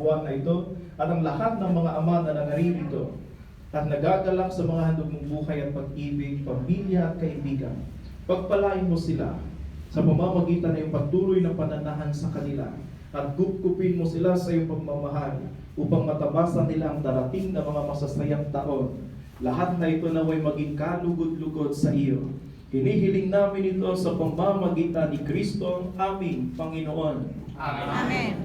buwan na ito at ang lahat ng mga ama na nangaririto at nagagalak sa mga handog ng buhay at pag-ibig, pamilya at kaibigan. Pagpalain mo sila sa pamamagitan ng iyong patuloy na pananahan sa kanila at gupgupin mo sila sa iyong pagmamahal upang matabasan nila ang darating na mga masasayang taon. Lahat na ito naway maging kalugod-lugod sa iyo. Hinihiling namin ito sa pamamagitan ni Kristo, aming Panginoon. Amen. Amen.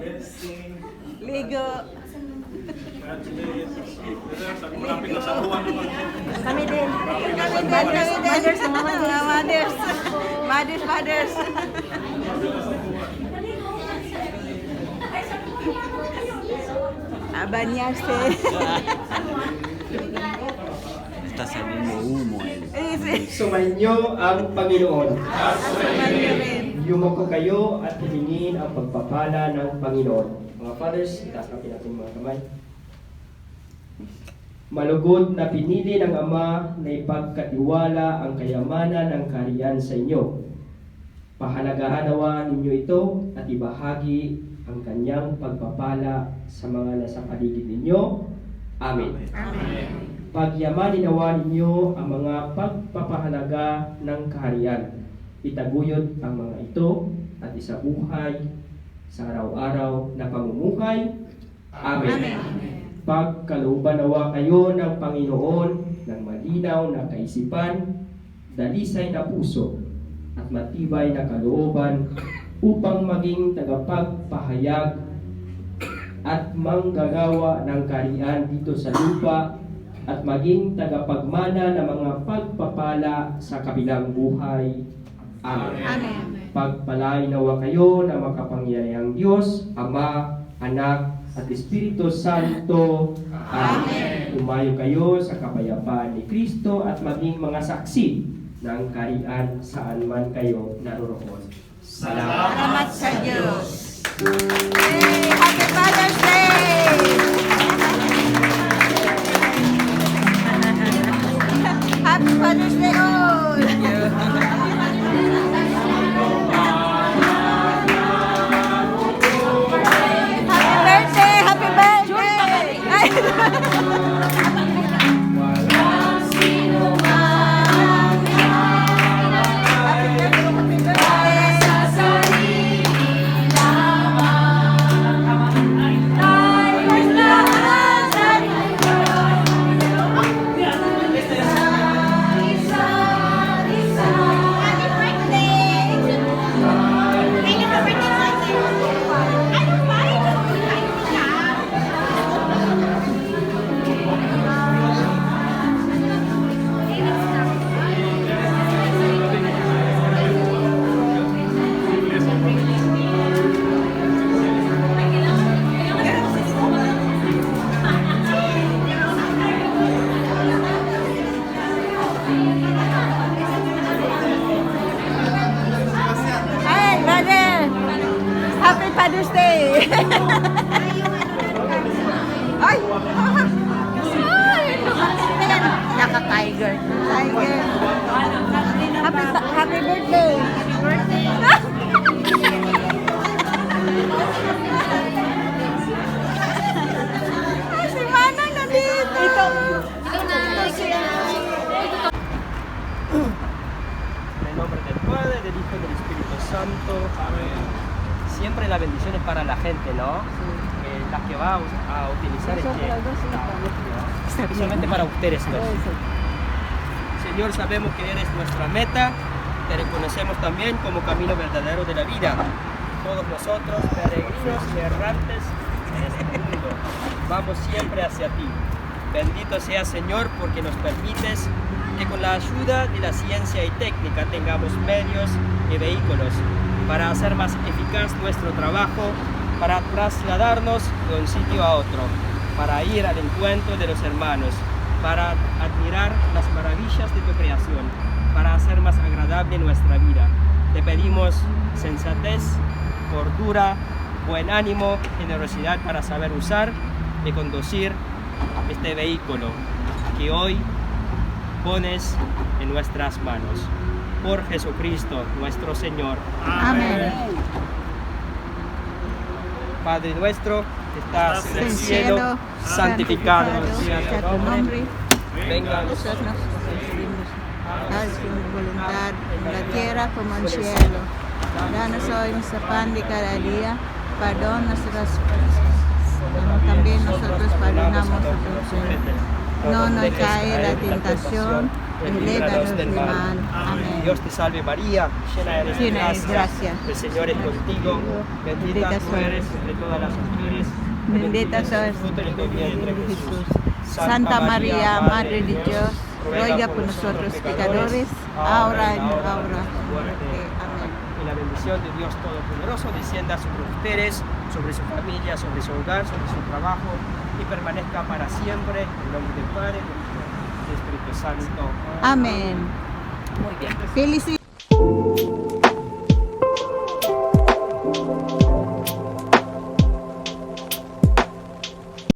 Blessing. Ligo. Malapit na sa buwan naman. Kami din. Mothers. Mothers. Bañarse. Está saliendo humo. Sumainyo ang Panginoon. Sumainyo rin. Yumako kayo at hilingin ang pagpapala ng Panginoon. Mga fathers, itaas natin ating mga kamay. Malugod na pinili ng Ama na ipagkatiwala ang kayamanan ng kaharian sa inyo. Pahalagahan nawa ninyo ito at ibahagi ang kanyang pagpapala sa mga nasa paligid ninyo. Amen. Amen. Pagyamanin nawa ninyo ang mga pagpapahalaga ng kaharian. Itaguyod ang mga ito at isabuhay sa araw-araw na pamumuhay. Amen. Pagkalooban nawa kayo ng Panginoon ng malinaw na kaisipan, dalisay na puso at matibay na kalooban upang maging tagapagpahayag at manggagawa ng kaharian dito sa lupa at maging tagapagmana ng mga pagpapala sa kabilang buhay. Amen. Amen. Pagpalain nawa kayo ng makapangyarihang Diyos, Ama, Anak, at Espiritu Santo. Amen. Umayo kayo sa kapayapaan ni Kristo at maging mga saksi ng kaharian saan man kayo naroroon. Salamat sa Diyos. Hey, Happy Father's Day! Happy Father's Day all! Happy birthday! Hi, brother! Happy Father's Day! Ay! Naka-tiger. Tiger. Happy birthday! Si Manang nandito! Ito. En el nombre del Padre, del Hijo y del Espíritu Santo. Amén. Siempre la bendición es para la gente, ¿no? La que va a utilizar especialmente para ustedes dos. Señor, sabemos que eres nuestra meta, te reconocemos también como camino verdadero de la vida. Todos nosotros, peregrinos y errantes en este mundo, vamos siempre hacia ti. Bendito sea, Señor, porque nos permites que con la ayuda de la ciencia y técnica tengamos medios y vehículos para hacer más eficaz nuestro trabajo, para trasladarnos de un sitio a otro, para ir al encuentro de los hermanos, para admirar las maravillas de tu creación, para hacer más agradable nuestra vida. Te pedimos sensatez, cordura, buen ánimo, generosidad para saber usar y conducir este vehículo que hoy pones en nuestras manos. por Jesucristo nuestro Señor. Amén. Padre nuestro que estás en En el el cielo, cielo, santificado sea sea tu nombre. Venga a Nosotros nosotros. haz tu voluntad en la tierra como en el cielo. Danos hoy nuestro pan de cada día. Perdón nuestras ofensas, como también nosotros perdonamos a los ofensores. No nos cae la tentación y líbranos del mal. Amén. Dios te salve María, llena eres de Llena eres de gracia. gracia. El Señor es contigo. Bendita Bendita tú soy. eres entre todas las mujeres. Bendita es el sois fruto de tu vientre, Jesús. Jesús. Santa María, Madre de Dios, ruega por nosotros pecadores, ahora y en la hora de nuestra muerte. Amén. Y la bendición de Dios Todopoderoso descienda sobre ustedes, sobre su familia, sobre su hogar, sobre su trabajo y permanezca para siempre. En el nombre del Padre, del Hijo y del Espíritu Santo. Amén. Muy bien. Felicidades.